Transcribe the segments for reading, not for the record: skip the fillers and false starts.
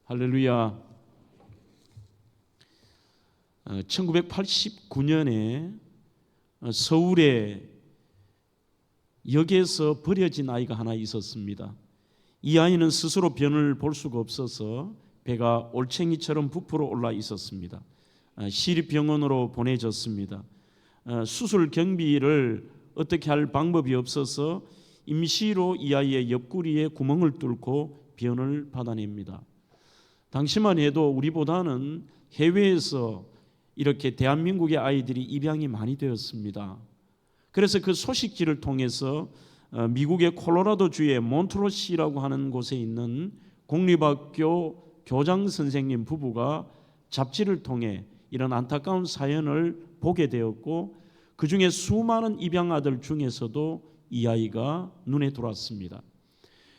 할렐루야. 1989년에 서울의 역에서 버려진 아이가 하나 있었습니다. 이 아이는 스스로 변을 볼 수가 없어서 배가 올챙이처럼 부풀어 올라 있었습니다. 시립병원으로 보내졌습니다. 수술 경비를 어떻게 할 방법이 없어서 임시로 이 아이의 옆구리에 구멍을 뚫고 변을 받아냅니다. 당시만 해도 우리보다는 해외에서 이렇게 대한민국의 아이들이 입양이 많이 되었습니다. 그래서 그 소식지를 통해서 미국의 콜로라도주의 몬트로시라고 하는 곳에 있는 공립학교 교장 선생님 부부가 잡지를 통해 이런 안타까운 사연을 보게 되었고, 그 중에 수많은 입양 아들 중에서도 이 아이가 눈에 들어왔습니다.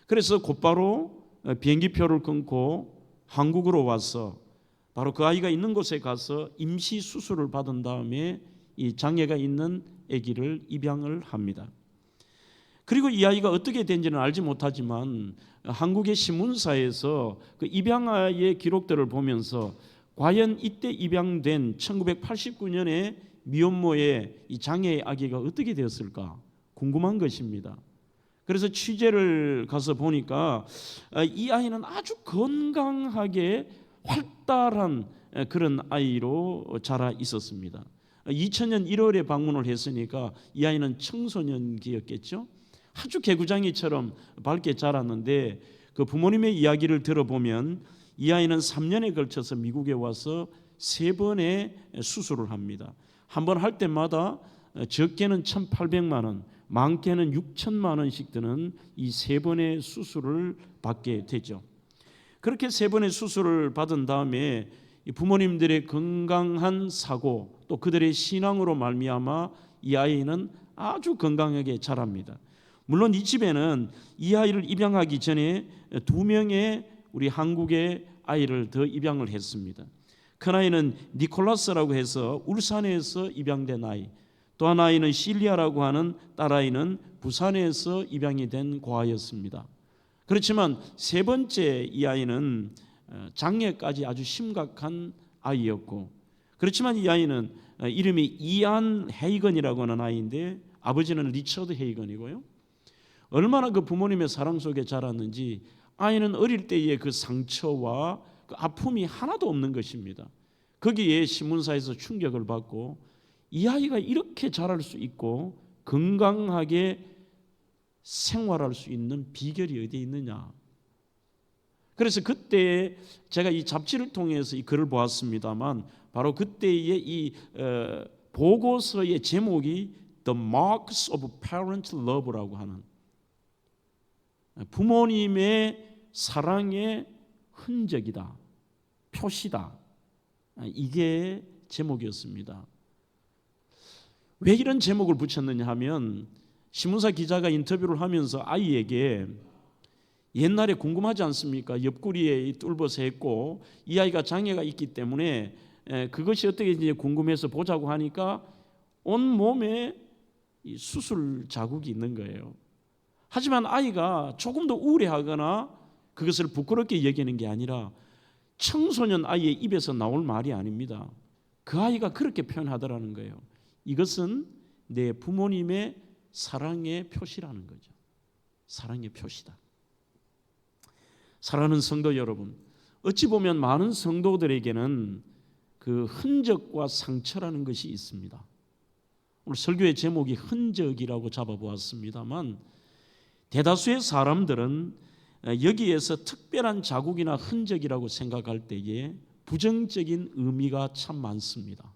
그래서 곧바로 비행기표를 끊고 한국으로 와서 바로 그 아이가 있는 곳에 가서 임시 수술을 받은 다음에 이 장애가 있는 아기를 입양을 합니다. 그리고 이 아이가 어떻게 된지는 알지 못하지만 한국의 신문사에서 그 입양아의 기록들을 보면서 과연 이때 입양된 1989년에 미혼모의 이 장애의 아기가 어떻게 되었을까 궁금한 것입니다. 그래서 취재를 가서 보니까 이 아이는 아주 건강하게 활달한 그런 아이로 자라 있었습니다. 2000년 1월에 방문을 했으니까 이 아이는 청소년기였겠죠. 아주 개구장이처럼 밝게 자랐는데 그 부모님의 이야기를 들어보면 이 아이는 3년에 걸쳐서 미국에 와서 3번의 수술을 합니다. 한 번 할 때마다 적게는 1,800만 원, 많게는 6천만 원씩 드는 이 3번의 수술을 받게 되죠. 그렇게 3번의 수술을 받은 다음에 부모님들의 건강한 사고 또 그들의 신앙으로 말미암아 이 아이는 아주 건강하게 자랍니다. 물론 이 집에는 이 아이를 입양하기 전에 2명의 우리 한국의 아이를 더 입양을 했습니다. 큰아이는 니콜라스라고 해서 울산에서 입양된 아이, 또 한 아이는 실리아라고 하는 딸아이는 부산에서 입양이 된 고아였습니다. 그렇지만 3번째 이 아이는 장애까지 아주 심각한 아이였고, 그렇지만 이 아이는 이름이 이안 헤이건이라고 하는 아이인데 아버지는 리처드 헤이건이고요. 얼마나 그 부모님의 사랑 속에 자랐는지 아이는 어릴 때의 그 상처와 그 아픔이 하나도 없는 것입니다. 거기에 신문사에서 충격을 받고 이 아이가 이렇게 자랄 수 있고 건강하게 생활할 수 있는 비결이 어디에 있느냐. 그래서 그때 제가 이 잡지를 통해서 이 글을 보았습니다만 바로 그때의 이 보고서의 제목이 The Marks of Parent Love라고 하는 부모님의 사랑의 흔적이다, 표시다. 이게 제목이었습니다. 왜 이런 제목을 붙였느냐 하면 신문사 기자가 인터뷰를 하면서 아이에게 옛날에 궁금하지 않습니까? 옆구리에 뚫어서 했고 이 아이가 장애가 있기 때문에 그것이 어떻게 이제 궁금해서 보자고 하니까 온 몸에 수술 자국이 있는 거예요. 하지만 아이가 조금 더 우울해하거나 그것을 부끄럽게 여기는 게 아니라 청소년 아이의 입에서 나올 말이 아닙니다. 그 아이가 그렇게 표현하더라는 거예요. 이것은 내 부모님의 사랑의 표시라는 거죠. 사랑의 표시다. 사랑하는 성도 여러분, 어찌 보면 많은 성도들에게는 그 흔적과 상처라는 것이 있습니다. 오늘 설교의 제목이 흔적이라고 잡아보았습니다만 대다수의 사람들은 여기에서 특별한 자국이나 흔적이라고 생각할 때에 부정적인 의미가 참 많습니다.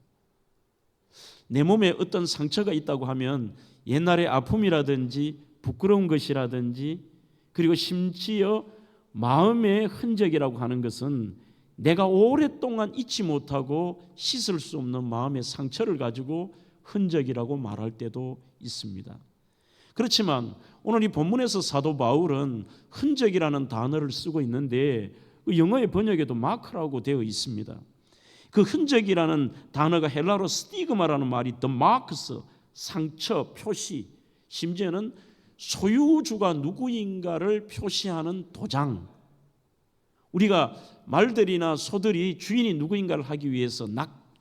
내 몸에 어떤 상처가 있다고 하면 옛날의 아픔이라든지 부끄러운 것이라든지 그리고 심지어 마음의 흔적이라고 하는 것은 내가 오랫동안 잊지 못하고 씻을 수 없는 마음의 상처를 가지고 흔적이라고 말할 때도 있습니다. 그렇지만 오늘 이 본문에서 사도 바울은 흔적이라는 단어를 쓰고 있는데 영어의 번역에도 마크라고 되어 있습니다. 그 흔적이라는 단어가 헬라어로 스티그마라는 말이 더 마크스, 상처, 표시, 심지어는 소유주가 누구인가를 표시하는 도장. 우리가 말들이나 소들이 주인이 누구인가를 하기 위해서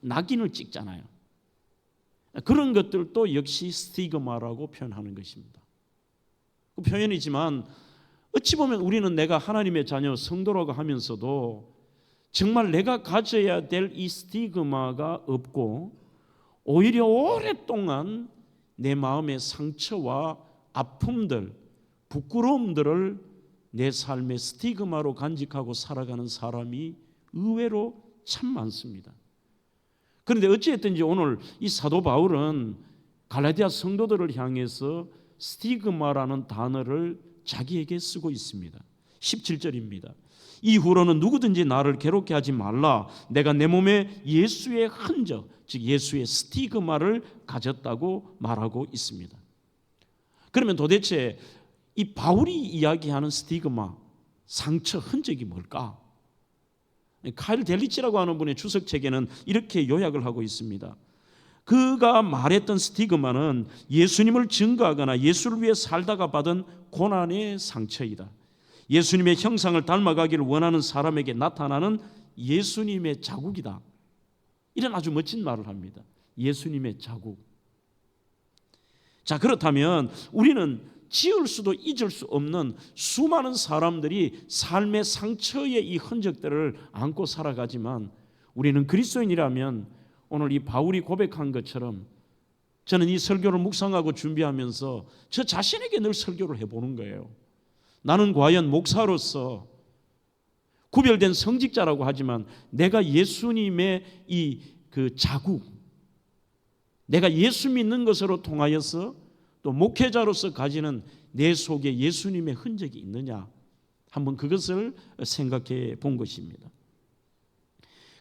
낙인을 찍잖아요. 그런 것들도 역시 스티그마라고 표현하는 것입니다. 그 표현이지만 어찌 보면 우리는 내가 하나님의 자녀 성도라고 하면서도 정말 내가 가져야 될 이 스티그마가 없고 오히려 오랫동안 내 마음의 상처와 아픔들, 부끄러움들을 내 삶의 스티그마로 간직하고 살아가는 사람이 의외로 참 많습니다. 그런데 어찌했든지 오늘 이 사도 바울은 갈라디아 성도들을 향해서 스티그마라는 단어를 자기에게 쓰고 있습니다. 17절입니다. 이후로는 누구든지 나를 괴롭게 하지 말라. 내가 내 몸에 예수의 흔적, 즉 예수의 스티그마를 가졌다고 말하고 있습니다. 그러면 도대체 이 바울이 이야기하는 스티그마, 상처, 흔적이 뭘까? 카일 델리치라고 하는 분의 주석책에는 이렇게 요약을 하고 있습니다. 그가 말했던 스티그마는 예수님을 증거하거나 예수를 위해 살다가 받은 고난의 상처이다. 예수님의 형상을 닮아가기를 원하는 사람에게 나타나는 예수님의 자국이다. 이런 아주 멋진 말을 합니다. 예수님의 자국. 자, 그렇다면 우리는 지울 수도 잊을 수 없는 수많은 사람들이 삶의 상처의 이 흔적들을 안고 살아가지만 우리는 그리스도인이라면 오늘 이 바울이 고백한 것처럼 저는 이 설교를 묵상하고 준비하면서 저 자신에게 늘 설교를 해보는 거예요. 나는 과연 목사로서 구별된 성직자라고 하지만 내가 예수님의 이 그 자국, 내가 예수 믿는 것으로 통하여서 또 목회자로서 가지는 내 속에 예수님의 흔적이 있느냐, 한번 그것을 생각해 본 것입니다.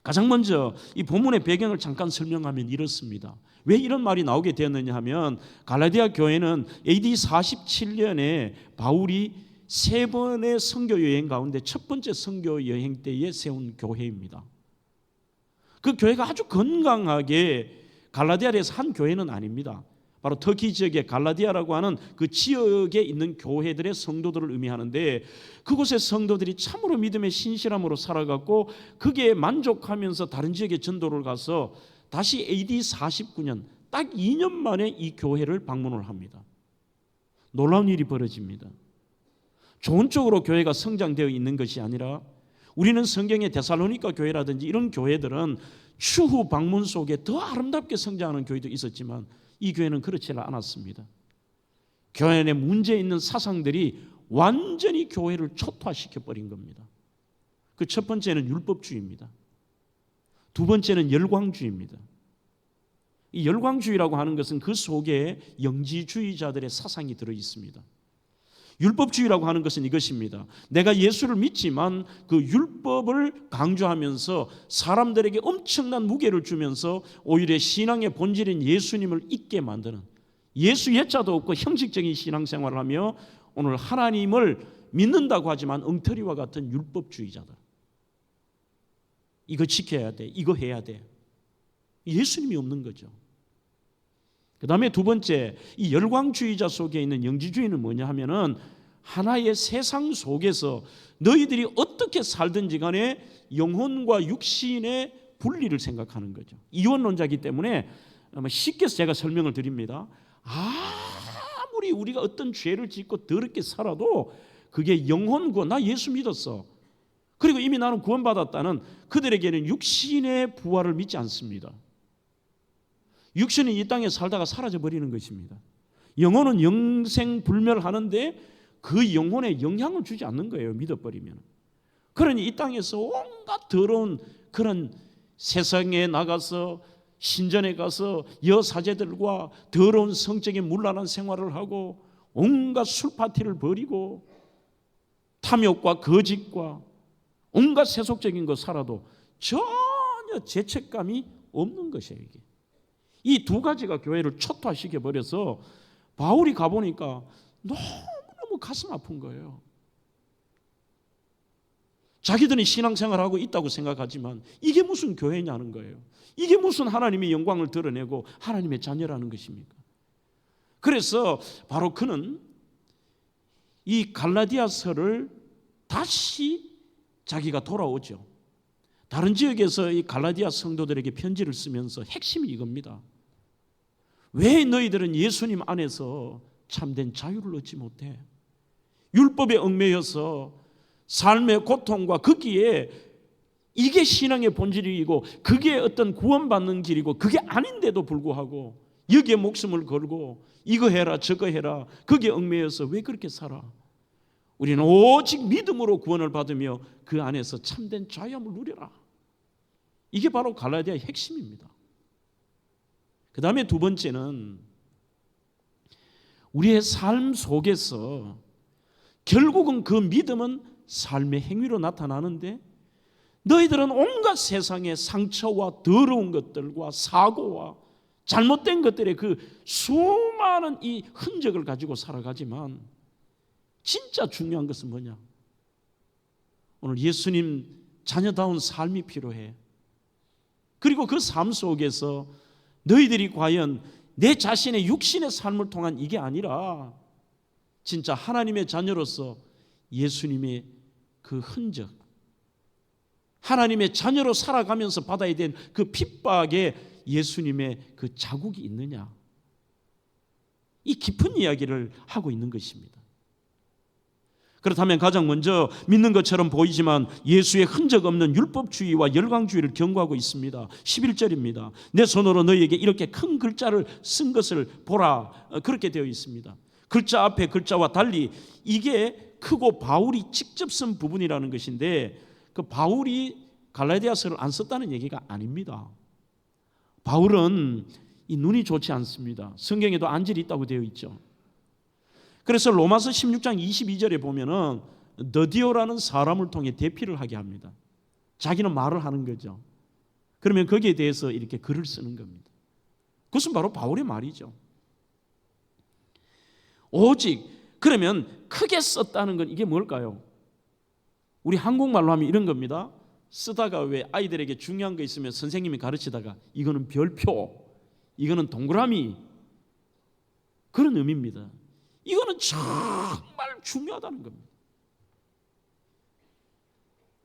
가장 먼저 이 본문의 배경을 잠깐 설명하면 이렇습니다. 왜 이런 말이 나오게 되었느냐 하면 갈라디아 교회는 AD 47년에 바울이 3번의 선교 여행 가운데 첫 번째 선교 여행 때에 세운 교회입니다. 그 교회가 아주 건강하게 갈라디아에서 한 교회는 아닙니다. 바로 터키 지역의 갈라디아라고 하는 그 지역에 있는 교회들의 성도들을 의미하는데 그곳의 성도들이 참으로 믿음의 신실함으로 살아갔고 그게 만족하면서 다른 지역에 전도를 가서 다시 AD 49년 딱 2년 만에 이 교회를 방문을 합니다. 놀라운 일이 벌어집니다. 좋은 쪽으로 교회가 성장되어 있는 것이 아니라 우리는 성경의 데살로니가 교회라든지 이런 교회들은 추후 방문 속에 더 아름답게 성장하는 교회도 있었지만 이 교회는 그렇지 않았습니다. 교회 안에 문제 있는 사상들이 완전히 교회를 초토화시켜버린 겁니다. 그 첫 번째는 율법주의입니다. 두 번째는 열광주의입니다. 이 열광주의라고 하는 것은 그 속에 영지주의자들의 사상이 들어 있습니다. 율법주의라고 하는 것은 이것입니다. 내가 예수를 믿지만 그 율법을 강조하면서 사람들에게 엄청난 무게를 주면서 오히려 신앙의 본질인 예수님을 잊게 만드는, 예수 예자도 없고 형식적인 신앙생활을 하며 오늘 하나님을 믿는다고 하지만 엉터리와 같은 율법주의자들. 이거 지켜야 돼, 이거 해야 돼. 예수님이 없는 거죠. 그 다음에 두 번째, 이 열광주의자 속에 있는 영지주의는 뭐냐 하면은 하나의 세상 속에서 너희들이 어떻게 살든지 간에 영혼과 육신의 분리를 생각하는 거죠. 이원론자이기 때문에 쉽게 제가 설명을 드립니다. 아무리 우리가 어떤 죄를 짓고 더럽게 살아도 그게 영혼 구원, 나 예수 믿었어, 그리고 이미 나는 구원받았다는 그들에게는 육신의 부활을 믿지 않습니다. 육신은 이 땅에 살다가 사라져버리는 것입니다. 영혼은 영생불멸하는데 그 영혼에 영향을 주지 않는 거예요, 믿어버리면. 그러니 이 땅에서 온갖 더러운 그런 세상에 나가서 신전에 가서 여사제들과 더러운 성적인 문란한 생활을 하고 온갖 술파티를 벌이고 탐욕과 거짓과 온갖 세속적인 거 살아도 전혀 죄책감이 없는 것이에요. 이게. 이 두 가지가 교회를 초토화시켜버려서 바울이 가보니까 너무너무 가슴 아픈 거예요. 자기들은 신앙생활하고 있다고 생각하지만 이게 무슨 교회냐는 거예요. 이게 무슨 하나님의 영광을 드러내고 하나님의 자녀라는 것입니까? 그래서 바로 그는 이 갈라디아서를 다시 자기가 돌아오죠. 다른 지역에서 이 갈라디아 성도들에게 편지를 쓰면서 핵심이 이겁니다. 왜 너희들은 예수님 안에서 참된 자유를 얻지 못해? 율법에 얽매여서 삶의 고통과 거기에 이게 신앙의 본질이고 그게 어떤 구원받는 길이고 그게 아닌데도 불구하고 여기에 목숨을 걸고 이거 해라 저거 해라 거기에 얽매여서 왜 그렇게 살아? 우리는 오직 믿음으로 구원을 받으며 그 안에서 참된 자유함을 누려라. 이게 바로 갈라디아의 핵심입니다. 그 다음에 두 번째는 우리의 삶 속에서 결국은 그 믿음은 삶의 행위로 나타나는데 너희들은 온갖 세상의 상처와 더러운 것들과 사고와 잘못된 것들의 그 수많은 이 흔적을 가지고 살아가지만 진짜 중요한 것은 뭐냐? 오늘 예수님 자녀다운 삶이 필요해. 그리고 그 삶 속에서 너희들이 과연 내 자신의 육신의 삶을 통한 이게 아니라 진짜 하나님의 자녀로서 예수님의 그 흔적, 하나님의 자녀로 살아가면서 받아야 된 그 핍박에 예수님의 그 자국이 있느냐, 이 깊은 이야기를 하고 있는 것입니다. 그렇다면 가장 먼저 믿는 것처럼 보이지만 예수의 흔적 없는 율법주의와 열강주의를 경고하고 있습니다. 11절입니다. 내 손으로 너희에게 이렇게 큰 글자를 쓴 것을 보라. 그렇게 되어 있습니다. 글자 앞에 글자와 달리 이게 크고 바울이 직접 쓴 부분이라는 것인데 그 바울이 갈라디아서를 안 썼다는 얘기가 아닙니다. 바울은 이 눈이 좋지 않습니다. 성경에도 안질이 있다고 되어 있죠. 그래서 로마서 16장 22절에 보면은 너디오라는 사람을 통해 대피를 하게 합니다. 자기는 말을 하는 거죠. 그러면 거기에 대해서 이렇게 글을 쓰는 겁니다. 그것은 바로 바울의 말이죠. 오직 그러면 크게 썼다는 건 이게 뭘까요? 우리 한국말로 하면 이런 겁니다. 쓰다가 왜 아이들에게 중요한 거 있으면 선생님이 가르치다가 이거는 별표, 이거는 동그라미, 그런 의미입니다. 이거는 정말 중요하다는 겁니다.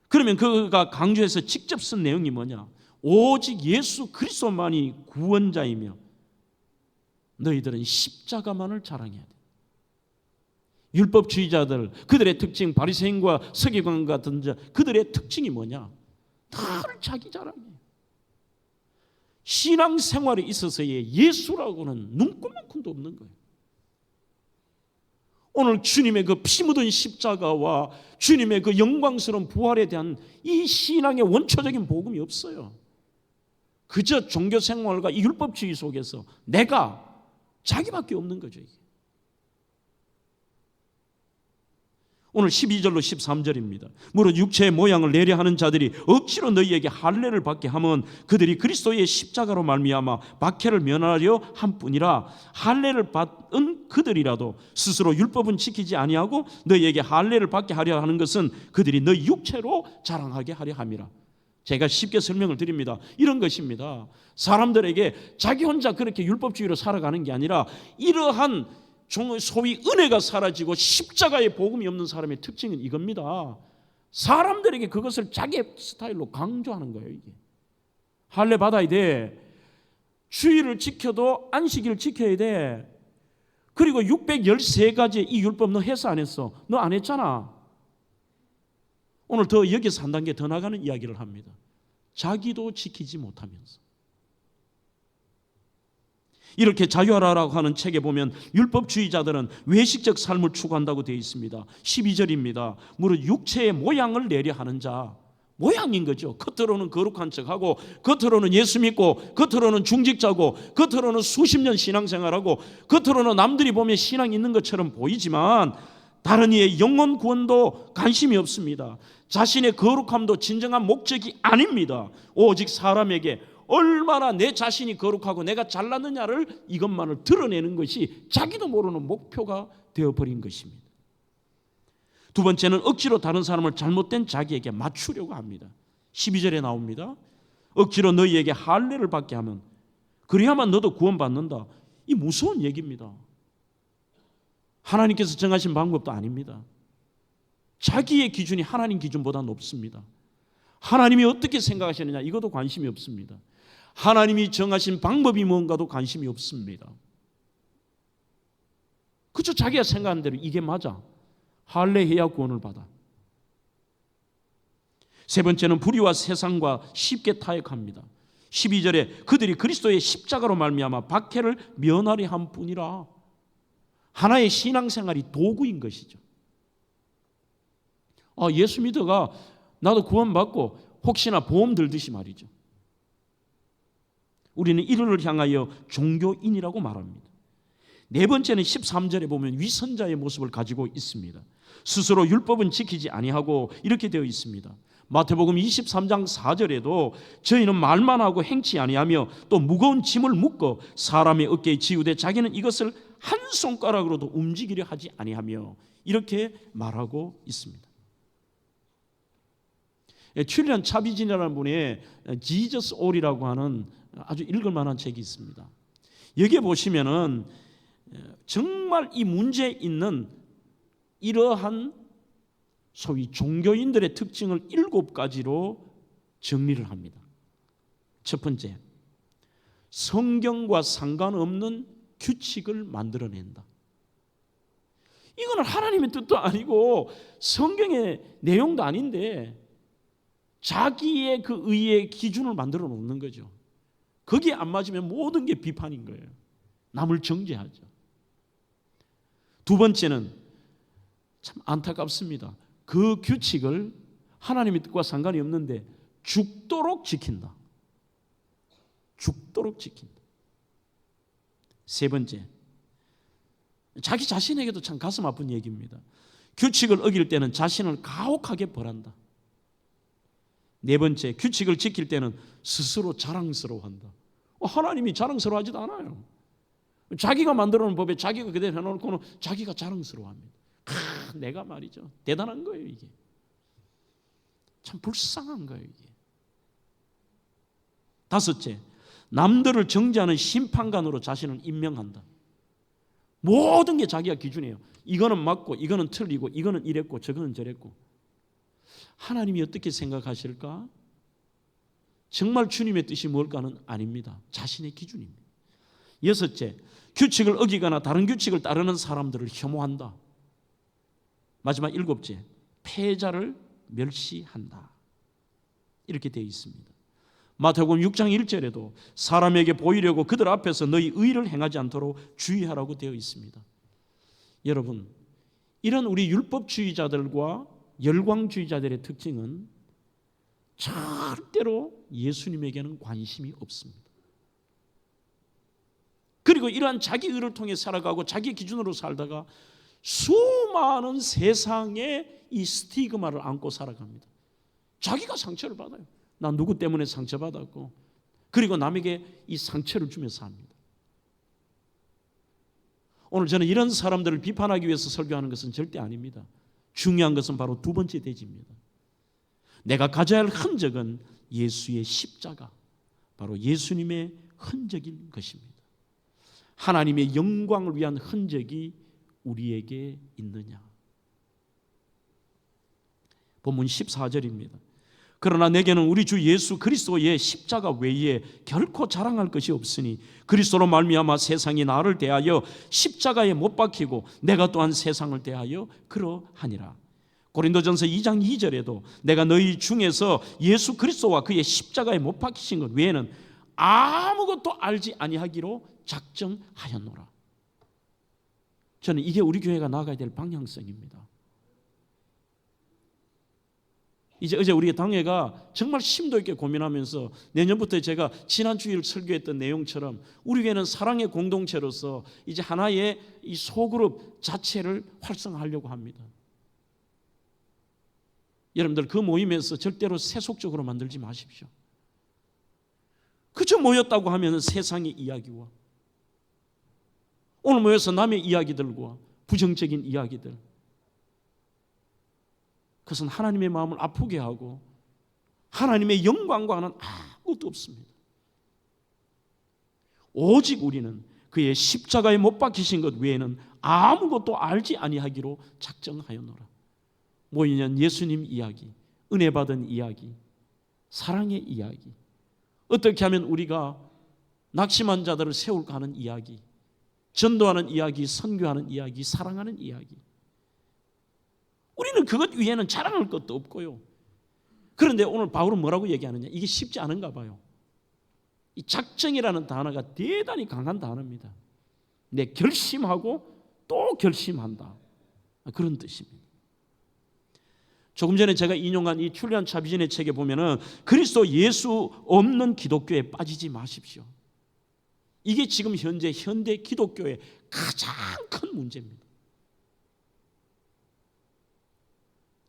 그러면 그가 강조해서 직접 쓴 내용이 뭐냐? 오직 예수 그리스도만이 구원자이며 너희들은 십자가만을 자랑해야 돼. 율법주의자들, 그들의 특징, 바리새인과 서기관 같은 자, 그들의 특징이 뭐냐? 다들 자기 자랑이에요. 신앙생활에 있어서의 예수라고는 눈꼽만큼도 없는 거예요. 오늘 주님의 그 피 묻은 십자가와 주님의 그 영광스러운 부활에 대한 이 신앙의 원초적인 복음이 없어요. 그저 종교생활과 이 율법주의 속에서 내가 자기밖에 없는 거죠. 이게. 오늘 12절로 13절입니다. 무릇 육체의 모양을 내려 하는 자들이 억지로 너희에게 할례를 받게 하면 그들이 그리스도의 십자가로 말미암아 박해를 면하려 함뿐이라. 할례를 받은 그들이라도 스스로 율법은 지키지 아니하고 너희에게 할례를 받게 하려 하는 것은 그들이 너희 육체로 자랑하게 하려 함이라. 제가 쉽게 설명을 드립니다. 이런 것입니다. 사람들에게 자기 혼자 그렇게 율법주의로 살아가는 게 아니라 이러한 소위 은혜가 사라지고 십자가의 복음이 없는 사람의 특징은 이겁니다. 사람들에게 그것을 자기 스타일로 강조하는 거예요. 이게 할례 받아야 돼. 주의를 지켜도 안식일을 지켜야 돼. 그리고 613가지의 이 율법 너 했어 안 했어? 너 안 했잖아. 오늘 더 여기서 한 단계 더 나가는 이야기를 합니다. 자기도 지키지 못하면서. 이렇게 자유하라고 하는 책에 보면 율법주의자들은 외식적 삶을 추구한다고 되어 있습니다. 12절입니다. 무릇 육체의 모양을 내려 하는 자, 모양인 거죠. 겉으로는 거룩한 척하고 겉으로는 예수 믿고 겉으로는 중직자고 겉으로는 수십 년 신앙생활하고 겉으로는 남들이 보면 신앙 있는 것처럼 보이지만 다른 이의 영혼 구원도 관심이 없습니다. 자신의 거룩함도 진정한 목적이 아닙니다. 오직 사람에게 얼마나 내 자신이 거룩하고 내가 잘났느냐를 이것만을 드러내는 것이 자기도 모르는 목표가 되어버린 것입니다. 두 번째는 억지로 다른 사람을 잘못된 자기에게 맞추려고 합니다. 12절에 나옵니다. 억지로 너희에게 할례를 받게 하면 그래야만 너도 구원받는다. 이 무서운 얘기입니다. 하나님께서 정하신 방법도 아닙니다. 자기의 기준이 하나님 기준보다 높습니다. 하나님이 어떻게 생각하시느냐 이것도 관심이 없습니다. 하나님이 정하신 방법이 뭔가도 관심이 없습니다. 그저 자기가 생각하는 대로 이게 맞아. 할례해야 구원을 받아. 세 번째는 불의와 세상과 쉽게 타협합니다. 12절에 그들이 그리스도의 십자가로 말미암아 박해를 면하리 한 뿐이라. 하나의 신앙생활이 도구인 것이죠. 예수 믿어가 나도 구원받고 혹시나 보험 들듯이 말이죠. 우리는 이를 향하여 종교인이라고 말합니다. 네 번째는 13절에 보면 위선자의 모습을 가지고 있습니다. 스스로 율법은 지키지 아니하고 이렇게 되어 있습니다. 마태복음 23장 4절에도 저희는 말만 하고 행치 아니하며 또 무거운 짐을 묶어 사람의 어깨에 지우되 자기는 이것을 한 손가락으로도 움직이려 하지 아니하며 이렇게 말하고 있습니다. 츄리안 차비진이라는 분의 지저스 올이라고 하는 아주 읽을만한 책이 있습니다. 여기에 보시면은 정말 이 문제에 있는 이러한 소위 종교인들의 특징을 7가지로 정리를 합니다. 첫 번째, 성경과 상관없는 규칙을 만들어낸다. 이거는 하나님의 뜻도 아니고 성경의 내용도 아닌데 자기의 그 의의 기준을 만들어 놓는 거죠. 거기에 안 맞으면 모든 게 비판인 거예요. 남을 정죄하죠. 두 번째는 참 안타깝습니다. 그 규칙을 하나님의 뜻과 상관이 없는데 죽도록 지킨다. 죽도록 지킨다. 세 번째, 자기 자신에게도 참 가슴 아픈 얘기입니다. 규칙을 어길 때는 자신을 가혹하게 벌한다. 네 번째, 규칙을 지킬 때는 스스로 자랑스러워한다. 하나님이 자랑스러워하지도 않아요. 자기가 만들어 놓은 법에 자기가 그대로 해놓고는 자기가 자랑스러워합니다. 내가 말이죠. 대단한 거예요 이게. 참 불쌍한 거예요 이게. 다섯째, 남들을 정죄하는 심판관으로 자신을 임명한다. 모든 게 자기가 기준이에요. 이거는 맞고 이거는 틀리고 이거는 이랬고 저거는 저랬고. 하나님이 어떻게 생각하실까? 정말 주님의 뜻이 뭘까는 아닙니다. 자신의 기준입니다. 여섯째, 규칙을 어기거나 다른 규칙을 따르는 사람들을 혐오한다. 마지막 일곱째, 패자를 멸시한다. 이렇게 되어 있습니다. 마태복음 6장 1절에도 사람에게 보이려고 그들 앞에서 너희 의를 행하지 않도록 주의하라고 되어 있습니다. 여러분, 이런 우리 율법주의자들과 열광주의자들의 특징은 절대로 예수님에게는 관심이 없습니다. 그리고 이러한 자기 의를 통해 살아가고 자기 기준으로 살다가 수많은 세상의 이 스티그마를 안고 살아갑니다. 자기가 상처를 받아요. 나 누구 때문에 상처받았고 그리고 남에게 이 상처를 주면서 합니다. 오늘 저는 이런 사람들을 비판하기 위해서 설교하는 것은 절대 아닙니다. 중요한 것은 바로 두 번째 대지입니다. 내가 가져야 할 흔적은 예수의 십자가, 바로 예수님의 흔적인 것입니다. 하나님의 영광을 위한 흔적이 우리에게 있느냐. 본문 14절입니다. 그러나 내게는 우리 주 예수 그리스도의 십자가 외에 결코 자랑할 것이 없으니 그리스도로 말미암아 세상이 나를 대하여 십자가에 못 박히고 내가 또한 세상을 대하여 그러하니라. 고린도전서 2장 2절에도 내가 너희 중에서 예수 그리스도와 그의 십자가에 못 박히신 것 외에는 아무것도 알지 아니하기로 작정하였노라. 저는 이게 우리 교회가 나가야 될 방향성입니다. 어제 우리 당회가 정말 심도 있게 고민하면서 내년부터 제가 지난 주일 설교했던 내용처럼 우리 교회는 사랑의 공동체로서 이제 하나의 이 소그룹 자체를 활성화하려고 합니다. 여러분들 그 모임에서 절대로 세속적으로 만들지 마십시오. 그저 모였다고 하면 세상의 이야기와 오늘 모여서 남의 이야기들과 부정적인 이야기들, 그것은 하나님의 마음을 아프게 하고 하나님의 영광과는 아무것도 없습니다. 오직 우리는 그의 십자가에 못 박히신 것 외에는 아무것도 알지 아니하기로 작정하였노라. 뭐이냐? 예수님 이야기, 은혜 받은 이야기, 사랑의 이야기, 어떻게 하면 우리가 낙심한 자들을 세울까 하는 이야기, 전도하는 이야기, 선교하는 이야기, 사랑하는 이야기. 우리는 그것 위에는 자랑할 것도 없고요. 그런데 오늘 바울은 뭐라고 얘기하느냐? 이게 쉽지 않은가 봐요. 이 작정이라는 단어가 대단히 강한 단어입니다. 내 결심하고 또 결심한다, 그런 뜻입니다. 조금 전에 제가 인용한 이 출애굽 차비전의 책에 보면은 그리스도 예수 없는 기독교에 빠지지 마십시오. 이게 지금 현재 현대 기독교의 가장 큰 문제입니다.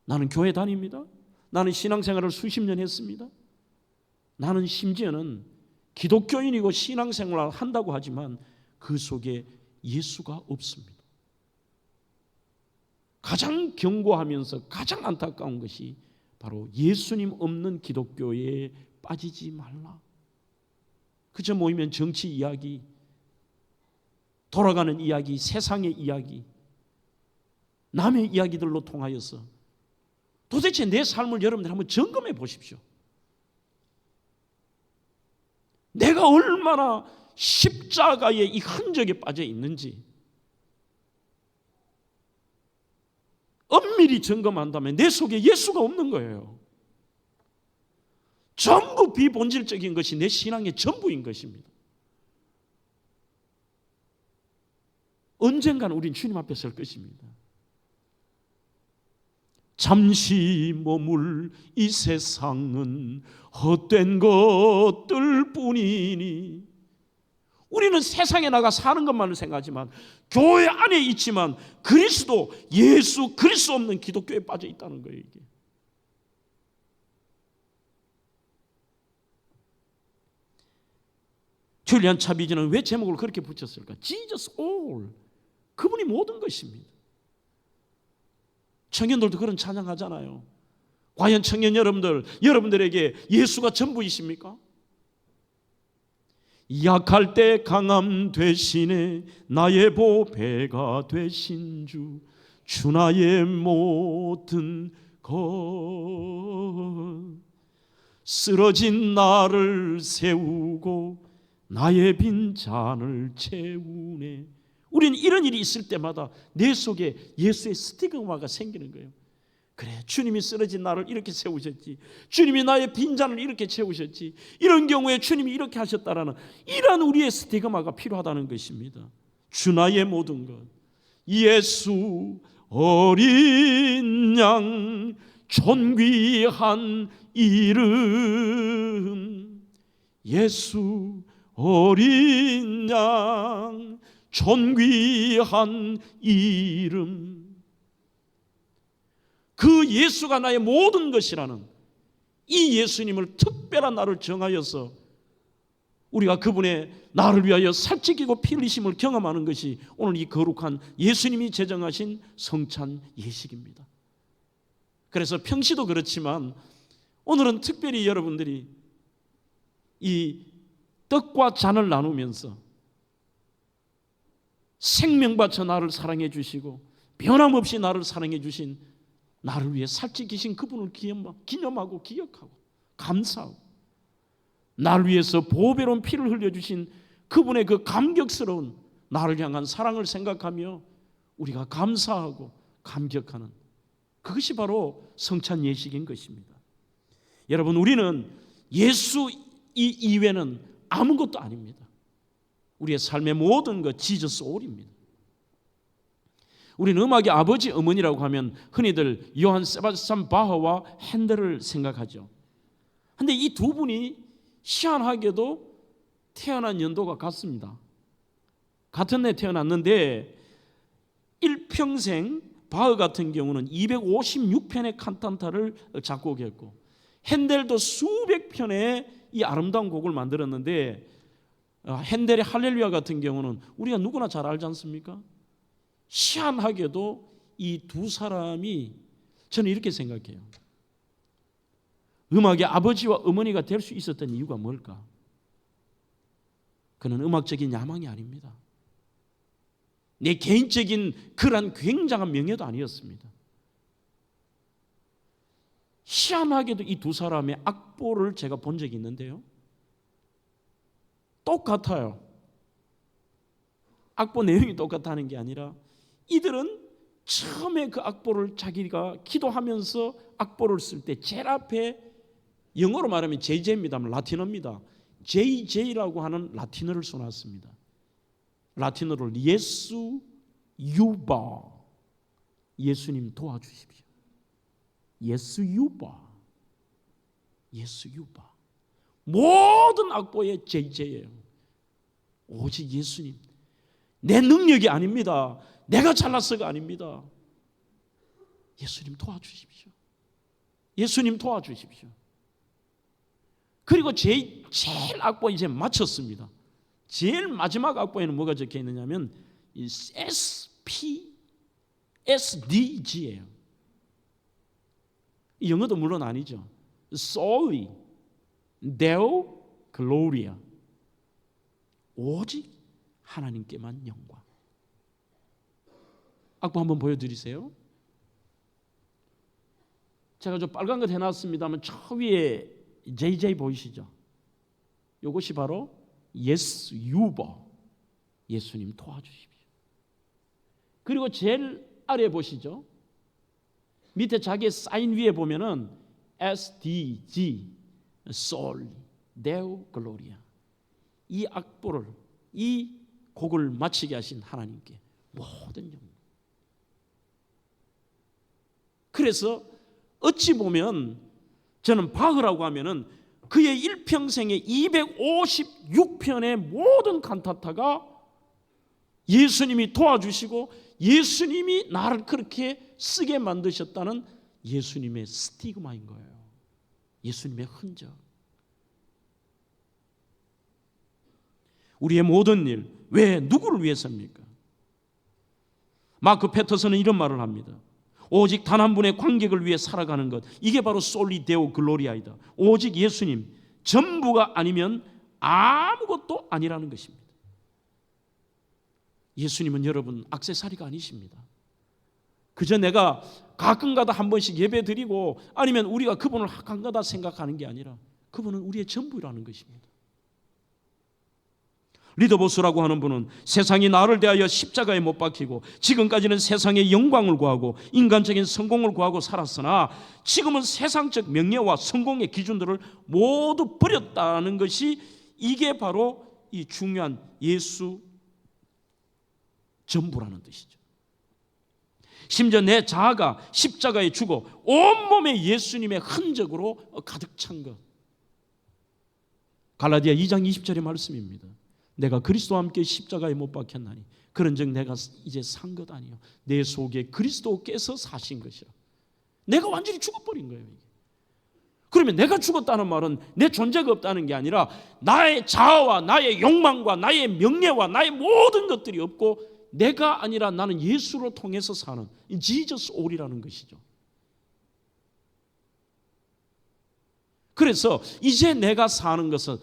나는 교회 다닙니다. 나는 신앙생활을 수십 년 했습니다. 나는 심지어는 기독교인이고 신앙생활을 한다고 하지만 그 속에 예수가 없습니다. 가장 경고하면서 가장 안타까운 것이 바로 예수님 없는 기독교에 빠지지 말라. 그저 모이면 정치 이야기, 돌아가는 이야기, 세상의 이야기, 남의 이야기들로 통하여서 도대체 내 삶을 여러분들 한번 점검해 보십시오. 내가 얼마나 십자가의 이 흔적에 빠져 있는지 엄밀히 점검한다면 내 속에 예수가 없는 거예요. 전부 비본질적인 것이 내 신앙의 전부인 것입니다. 언젠가는 우린 주님 앞에 설 것입니다. 잠시 머물 이 세상은 헛된 것들 뿐이니. 우리는 세상에 나가 사는 것만을 생각하지만 교회 안에 있지만 그리스도, 예수 그리스도 없는 기독교에 빠져 있다는 거예요. 이게 줄리안 차비지는 왜 제목을 그렇게 붙였을까? Jesus all, 그분이 모든 것입니다. 청년들도 그런 찬양하잖아요. 과연 청년 여러분들에게 예수가 전부이십니까? 약할 때 강함 되시네 나의 보배가 되신 주 나의 모든 것. 쓰러진 나를 세우고 나의 빈 잔을 채우네. 우리는 이런 일이 있을 때마다 내 속에 예수의 스티그마가 생기는 거예요. 그래, 주님이 쓰러진 나를 이렇게 세우셨지, 주님이 나의 빈잔을 이렇게 채우셨지, 이런 경우에 주님이 이렇게 하셨다라는 이런 우리의 스티그마가 필요하다는 것입니다. 주 나의 모든 것, 예수 어린 양 존귀한 이름, 예수 어린 양 존귀한 이름, 그 예수가 나의 모든 것이라는 이 예수님을 특별한 나를 정하여서 우리가 그분의 나를 위하여 살찌기고 피 흘리심을 경험하는 것이 오늘 이 거룩한 예수님이 제정하신 성찬 예식입니다. 그래서 평시도 그렇지만 오늘은 특별히 여러분들이 이 떡과 잔을 나누면서 생명 바쳐 나를 사랑해 주시고 변함없이 나를 사랑해 주신, 나를 위해 살찌기신 그분을 기념하고 기억하고 감사하고, 나를 위해서 보배로운 피를 흘려주신 그분의 그 감격스러운 나를 향한 사랑을 생각하며 우리가 감사하고 감격하는, 그것이 바로 성찬 예식인 것입니다. 여러분, 우리는 예수 이외에는 아무것도 아닙니다. 우리의 삶의 모든 것 지저스 올입니다. 우리는 음악의 아버지 어머니라고 하면 흔히들 요한 세바스찬 바흐와 핸델을 생각하죠. 그런데 이 두 분이 희한하게도 태어난 연도가 같습니다. 같은 해 태어났는데 일평생 바흐 같은 경우는 256편의 칸타타를 작곡했고 핸델도 수백 편의 이 아름다운 곡을 만들었는데 핸델의 할렐루야 같은 경우는 우리가 누구나 잘 알지 않습니까? 희한하게도 이 두 사람이 저는 이렇게 생각해요. 음악의 아버지와 어머니가 될 수 있었던 이유가 뭘까? 그는 음악적인 야망이 아닙니다. 내 개인적인 그런 굉장한 명예도 아니었습니다. 희한하게도 이 두 사람의 악보를 제가 본 적이 있는데요, 똑같아요. 악보 내용이 똑같다는 게 아니라 이들은 처음에 그 악보를 자기가 기도하면서 악보를 쓸 때 제일 앞에, 영어로 말하면 JJ입니다만 라틴어입니다. JJ라고 하는 라틴어를 써놨습니다. 라틴어로 예수 유바, 예수님 도와주십시오. 예수 유바, 예수 유바. 모든 악보에 JJ예요. 오직 예수님. 내 능력이 아닙니다. 내가 잘났어가 아닙니다. 예수님 도와주십시오. 예수님 도와주십시오. 그리고 제일 악보 이제 마쳤습니다. 제일 마지막 악보에는 뭐가 적혀 있느냐면 SDG예요. 영어도 물론 아니죠. Soli Deo Gloria. 오직 하나님께만 영광. 악보 한번 보여드리세요. 제가 저 빨간 것 해놨습니다만 저 위에 JJ 보이시죠? 이것이 바로 예수 유버, 예수님 도와주십시오. 그리고 제일 아래 보시죠? 밑에 자기의 사인 위에 보면은 SDG, Soli Deo Gloria. 이 악보를, 이 곡을 마치게 하신 하나님께 모든 영광. 그래서 어찌 보면 저는 바흐라고 하면은 그의 일평생의 256편의 모든 칸타타가 예수님이 도와주시고 예수님이 나를 그렇게 쓰게 만드셨다는 예수님의 스티그마인 거예요. 예수님의 흔적. 우리의 모든 일, 왜 누구를 위해서입니까? 마크 패터슨은 이런 말을 합니다. 오직 단 한 분의 관객을 위해 살아가는 것, 이게 바로 솔리 데오 글로리아이다. 오직 예수님 전부가 아니면 아무것도 아니라는 것입니다. 예수님은 여러분 액세서리가 아니십니다. 그저 내가 가끔가다 한 번씩 예배 드리고 아니면 우리가 그분을 가끔가다 생각하는 게 아니라 그분은 우리의 전부라는 것입니다. 리더보스라고 하는 분은 세상이 나를 대하여 십자가에 못 박히고 지금까지는 세상의 영광을 구하고 인간적인 성공을 구하고 살았으나 지금은 세상적 명예와 성공의 기준들을 모두 버렸다는 것이, 이게 바로 이 중요한 예수 전부라는 뜻이죠. 심지어 내 자아가 십자가에 죽어 온몸에 예수님의 흔적으로 가득 찬 것. 갈라디아 2장 20절의 말씀입니다. 내가 그리스도와 함께 십자가에 못 박혔나니 그런즉 내가 이제 산 것 아니요 내 속에 그리스도께서 사신 것이라. 내가 완전히 죽어버린 거예요. 이게. 그러면 내가 죽었다는 말은 내 존재가 없다는 게 아니라 나의 자아와 나의 욕망과 나의 명예와 나의 모든 것들이 없고 내가 아니라 나는 예수로 통해서 사는 지저스 올이라는 것이죠. 그래서 이제 내가 사는 것은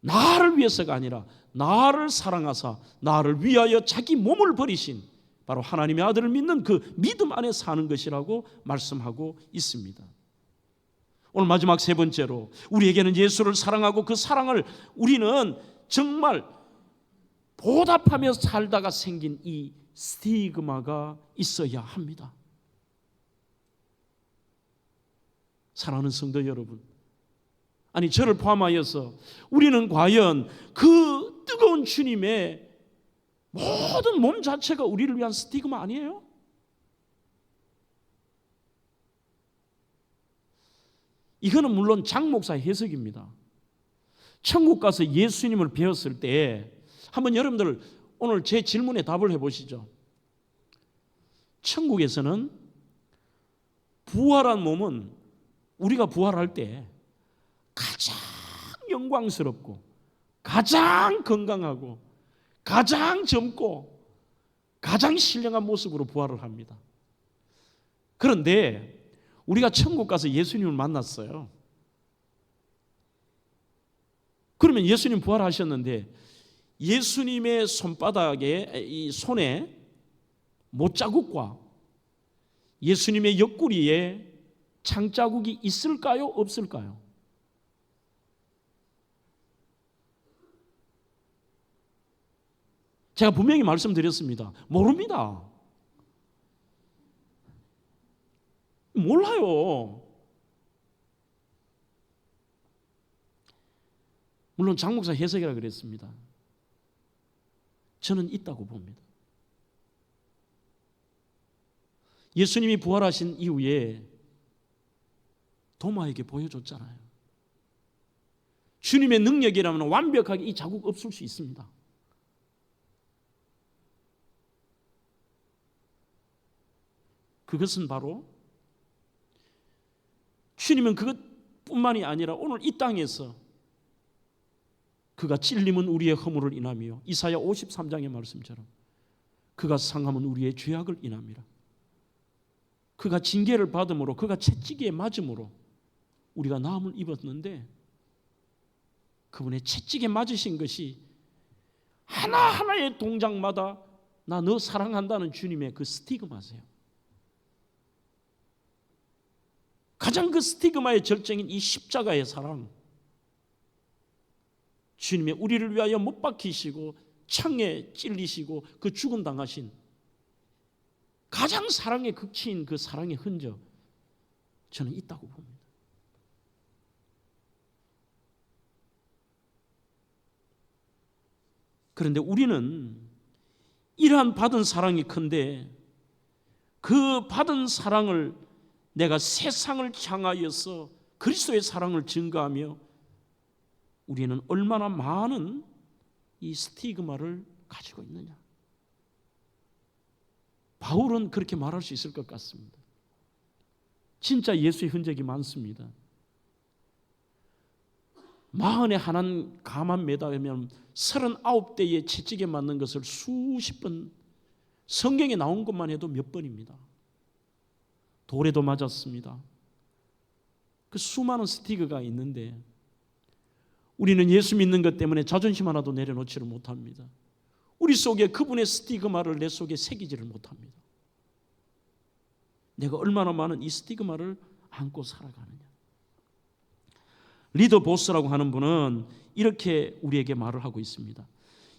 나를 위해서가 아니라 나를 사랑하사 나를 위하여 자기 몸을 버리신 바로 하나님의 아들을 믿는 그 믿음 안에 사는 것이라고 말씀하고 있습니다. 오늘 마지막 세 번째로, 우리에게는 예수를 사랑하고 그 사랑을 우리는 정말 보답하며 살다가 생긴 이 스티그마가 있어야 합니다. 사랑하는 성도 여러분, 아니 저를 포함하여서 우리는 과연 그 뜨거운 주님의 모든 몸 자체가 우리를 위한 스티그마 아니에요? 이거는 물론 장 목사의 해석입니다. 천국 가서 예수님을 배웠을 때 한번 여러분들 오늘 제 질문에 답을 해보시죠. 천국에서는 부활한 몸은 우리가 부활할 때 가장 영광스럽고 가장 건강하고 가장 젊고 가장 신령한 모습으로 부활을 합니다. 그런데 우리가 천국 가서 예수님을 만났어요. 그러면 예수님 부활하셨는데 예수님의 손바닥에, 이 손에 못자국과 예수님의 옆구리에 창자국이 있을까요? 없을까요? 제가 분명히 말씀드렸습니다. 모릅니다. 몰라요. 물론 장목사 해석이라 그랬습니다. 저는 있다고 봅니다. 예수님이 부활하신 이후에 도마에게 보여줬잖아요. 주님의 능력이라면 완벽하게 이 자국 없을 수 있습니다. 그것은 바로 주님은 그것뿐만이 아니라 오늘 이 땅에서 그가 찔림은 우리의 허물을 인하며 이사야 53장의 말씀처럼 그가 상함은 우리의 죄악을 인함이라. 그가 징계를 받음으로 그가 채찍에 맞음으로 우리가 나음을 입었는데 그분의 채찍에 맞으신 것이 하나하나의 동작마다 나 너 사랑한다는 주님의 그 스티그마세요. 가장 그 스티그마의 절정인 이 십자가의 사랑, 주님의 우리를 위하여 못 박히시고 창에 찔리시고 그 죽음 당하신 가장 사랑의 극치인 그 사랑의 흔적, 저는 있다고 봅니다. 그런데 우리는 이러한 받은 사랑이 큰데 그 받은 사랑을 내가 세상을 향하여서 그리스도의 사랑을 증거하며 우리는 얼마나 많은 이 스티그마를 가지고 있느냐. 바울은 그렇게 말할 수 있을 것 같습니다. 진짜 예수의 흔적이 많습니다. 41 가만 매다면 39대의 채찍에 맞는 것을 수십 번, 성경에 나온 것만 해도 몇 번입니다. 돌에도 맞았습니다. 그 수많은 스티그가 있는데 우리는 예수 믿는 것 때문에 자존심 하나도 내려놓지를 못합니다. 우리 속에 그분의 스티그마를 내 속에 새기지를 못합니다. 내가 얼마나 많은 이 스티그마를 안고 살아가느냐. 리더 보스라고 하는 분은 이렇게 우리에게 말을 하고 있습니다.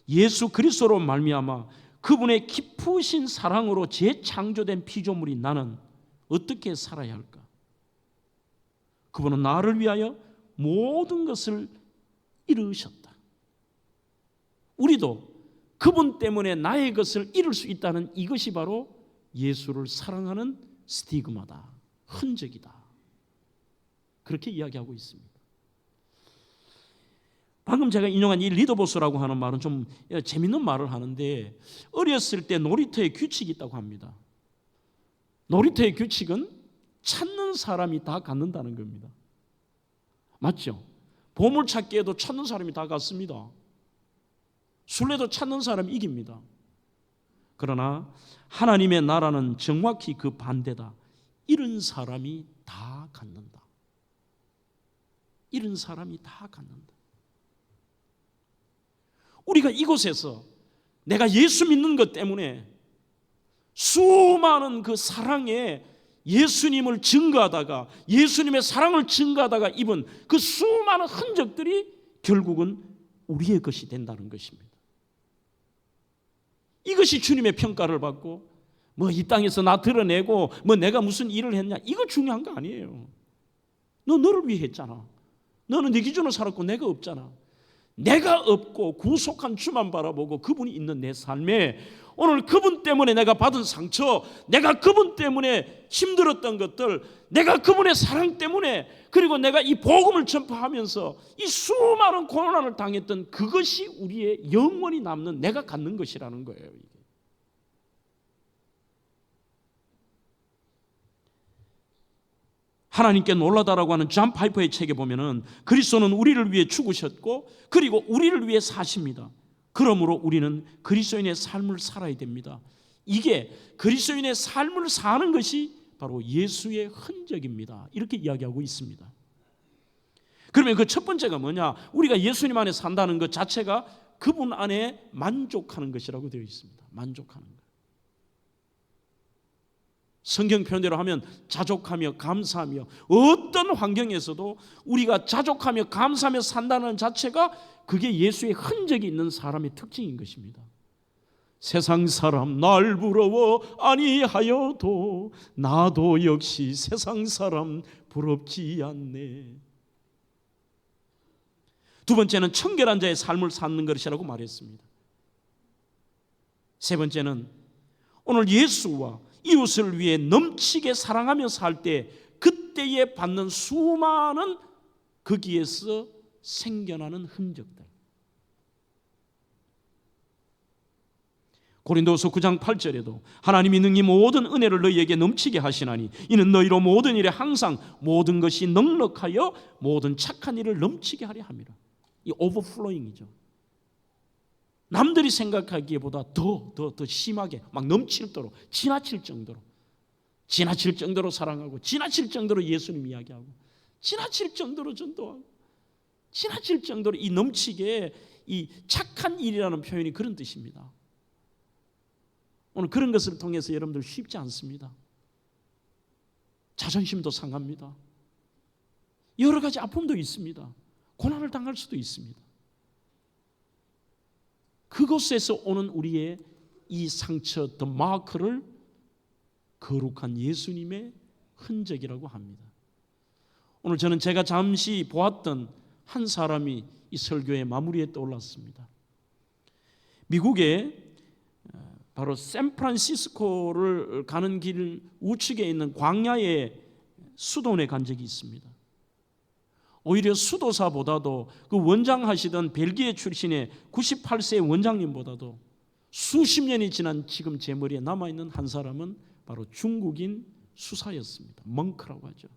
예수 그리스도로 말미암아 그분의 깊으신 사랑으로 재창조된 피조물이 나는 어떻게 살아야 할까? 그분은 나를 위하여 모든 것을 이루셨다. 우리도 그분 때문에 나의 것을 이룰 수 있다는 이것이 바로 예수를 사랑하는 스티그마다, 흔적이다. 그렇게 이야기하고 있습니다. 방금 제가 인용한 이 리더보스라고 하는 말은 좀 재밌는 말을 하는데 어렸을 때 놀이터에 규칙이 있다고 합니다. 놀이터의 규칙은 찾는 사람이 다 갖는다는 겁니다. 맞죠? 보물찾기에도 찾는 사람이 다 갖습니다. 술래도 찾는 사람이 이깁니다. 그러나 하나님의 나라는 정확히 그 반대다. 잃은 사람이 다 갖는다. 잃은 사람이 다 갖는다. 우리가 이곳에서 내가 예수 믿는 것 때문에 수많은 그 사랑에 예수님을 증거하다가 예수님의 사랑을 증거하다가 입은 그 수많은 흔적들이 결국은 우리의 것이 된다는 것입니다. 이것이 주님의 평가를 받고 뭐 이 땅에서 나 드러내고 뭐 내가 무슨 일을 했냐, 이거 중요한 거 아니에요. 너 너를 위해 했잖아. 너는 네 기준으로 살았고 내가 없잖아. 내가 없고 구속한 주만 바라보고 그분이 있는 내 삶에 오늘 그분 때문에 내가 받은 상처, 내가 그분 때문에 힘들었던 것들, 내가 그분의 사랑 때문에, 그리고 내가 이 복음을 전파하면서 이 수많은 고난을 당했던 그것이 우리의 영원히 남는 내가 갖는 것이라는 거예요. 이게. 하나님께 놀라다라고 하는 존 파이퍼의 책에 보면은 그리스도는 우리를 위해 죽으셨고 그리고 우리를 위해 사십니다. 그러므로 우리는 그리스도인의 삶을 살아야 됩니다. 이게 그리스도인의 삶을 사는 것이 바로 예수의 흔적입니다. 이렇게 이야기하고 있습니다. 그러면 그 첫 번째가 뭐냐? 우리가 예수님 안에 산다는 것 자체가 그분 안에 만족하는 것이라고 되어 있습니다. 만족하는 것. 성경 표현대로 하면 자족하며 감사하며, 어떤 환경에서도 우리가 자족하며 감사하며 산다는 자체가 그게 예수의 흔적이 있는 사람의 특징인 것입니다. 세상 사람 날 부러워 아니하여도 나도 역시 세상 사람 부럽지 않네. 두 번째는 청결한 자의 삶을 사는 것이라고 말했습니다. 세 번째는 오늘 예수와 이웃을 위해 넘치게 사랑하며 살 때 그때에 받는 수많은 거기에서 생겨나는 흔적들. 고린도후서 9장 8절에도 하나님이 능히 모든 은혜를 너희에게 넘치게 하시나니 이는 너희로 모든 일에 항상 모든 것이 넉넉하여 모든 착한 일을 넘치게 하려 함이라. 이 오버플로잉이죠. 남들이 생각하기보다 더 심하게 막 넘칠도록 지나칠 정도로 사랑하고, 지나칠 정도로 예수님 이야기하고, 지나칠 정도로 전도하고, 지나칠 정도로 이 넘치게 이 착한 일이라는 표현이 그런 뜻입니다. 오늘 그런 것을 통해서 여러분들 쉽지 않습니다. 자존심도 상합니다. 여러 가지 아픔도 있습니다. 고난을 당할 수도 있습니다. 그곳에서 오는 우리의 이 상처, 더 마크를 거룩한 예수님의 흔적이라고 합니다. 오늘 저는 제가 잠시 보았던 한 사람이 이 설교의 마무리에 떠올랐습니다. 미국의 바로 샌프란시스코를 가는 길 우측에 있는 광야의 수도원에 간 적이 있습니다. 오히려 수도사보다도 그 원장하시던 벨기에 출신의 98세 원장님보다도 수십 년이 지난 지금 제 머리에 남아있는 한 사람은 바로 중국인 수사였습니다. 멍크라고 하죠.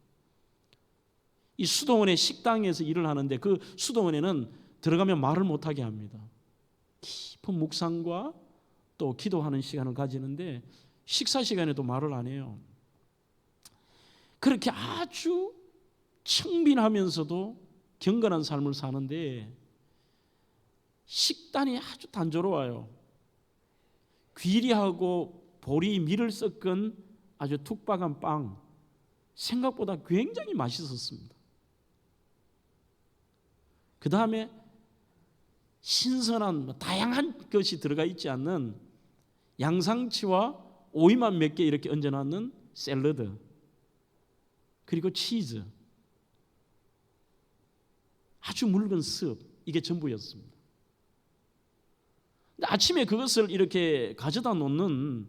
이 수도원의 식당에서 일을 하는데 그 수도원에는 들어가면 말을 못하게 합니다. 깊은 묵상과 또 기도하는 시간을 가지는데 식사 시간에도 말을 안 해요. 그렇게 아주 청빈하면서도 경건한 삶을 사는데 식단이 아주 단조로워요. 귀리하고 보리 밀을 섞은 아주 툭박한 빵, 생각보다 굉장히 맛있었습니다. 그 다음에 신선한 다양한 것이 들어가 있지 않는 양상치와 오이만 몇 개 이렇게 얹어놨는 샐러드, 그리고 치즈, 아주 묽은 습, 이게 전부였습니다. 근데 아침에 그것을 이렇게 가져다 놓는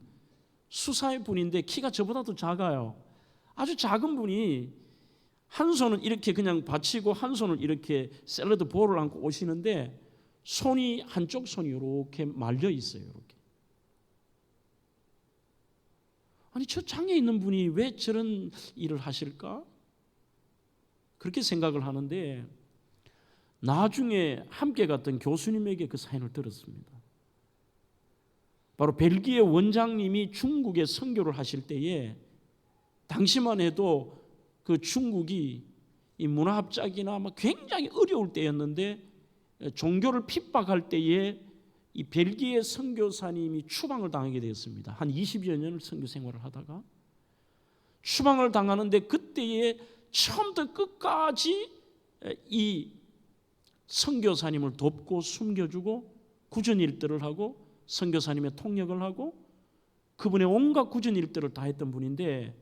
수사의 분인데 키가 저보다도 작아요. 아주 작은 분이 한 손은 이렇게 그냥 받치고 한 손을 이렇게 샐러드 볼을 안고 오시는데 손이, 한쪽 손이 이렇게 말려 있어요. 이렇게. 아니, 저 장에 있는 분이 왜 저런 일을 하실까? 그렇게 생각을 하는데 나중에 함께 갔던 교수님에게 그 사연을 들었습니다. 바로 벨기에 원장님이 중국에 선교를 하실 때에 당시만 해도 그 중국이 이 문화합작이나 굉장히 어려울 때였는데 종교를 핍박할 때에 이 벨기에 선교사님이 추방을 당하게 되었습니다. 한 20여 년을 선교 생활을 하다가 추방을 당하는데 그때에 처음부터 끝까지 이 선교사님을 돕고 숨겨주고 구전 일들을 하고 선교사님의 통역을 하고 그분의 온갖 구전 일들을 다 했던 분인데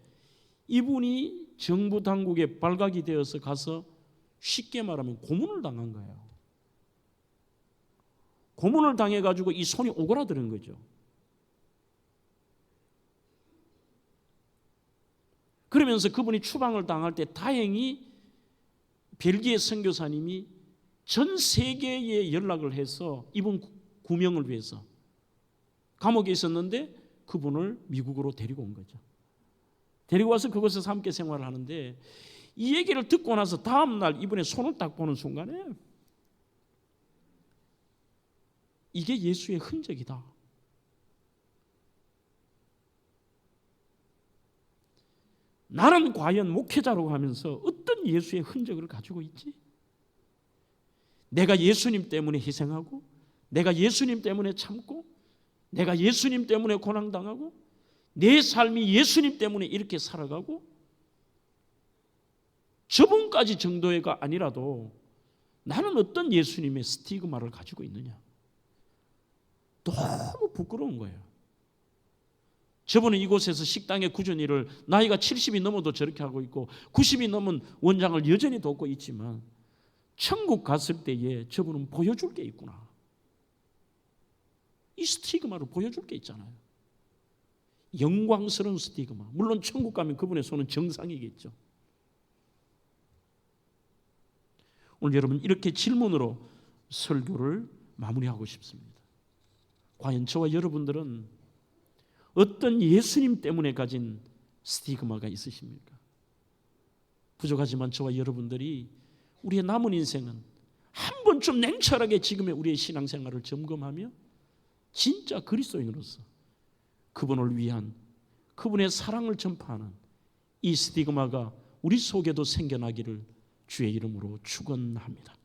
이분이 정부 당국에 발각이 되어서 가서 쉽게 말하면 고문을 당한 거예요. 고문을 당해가지고 이 손이 오그라드는 거죠. 그러면서 그분이 추방을 당할 때 다행히 벨기에 선교사님이 전 세계에 연락을 해서 이분 구명을 위해서 감옥에 있었는데 그분을 미국으로 데리고 온 거죠. 데리고 와서 그곳에서 함께 생활을 하는데 이 얘기를 듣고 나서 다음 날 이분의 손을 딱 보는 순간에 이게 예수의 흔적이다. 나는 과연 목회자라고 하면서 어떤 예수의 흔적을 가지고 있지? 내가 예수님 때문에 희생하고, 내가 예수님 때문에 참고, 내가 예수님 때문에 고난당하고, 내 삶이 예수님 때문에 이렇게 살아가고, 저번까지 정도가 아니라도 나는 어떤 예수님의 스티그마를 가지고 있느냐? 너무 부끄러운 거예요. 저번에 이곳에서 식당의 구준이를 나이가 70이 넘어도 저렇게 하고 있고 90이 넘은 원장을 여전히 돕고 있지만 천국 갔을 때에 저분은 보여줄 게 있구나. 이 스티그마를 보여줄 게 있잖아요. 영광스러운 스티그마. 물론 천국 가면 그분의 손은 정상이겠죠. 오늘 여러분 이렇게 질문으로 설교를 마무리하고 싶습니다. 과연 저와 여러분들은 어떤 예수님 때문에 가진 스티그마가 있으십니까? 부족하지만 저와 여러분들이 우리의 남은 인생은 한 번쯤 냉철하게 지금의 우리의 신앙생활을 점검하며 진짜 그리스도인으로서 그분을 위한 그분의 사랑을 전파하는 이 스티그마가 우리 속에도 생겨나기를 주의 이름으로 축원합니다.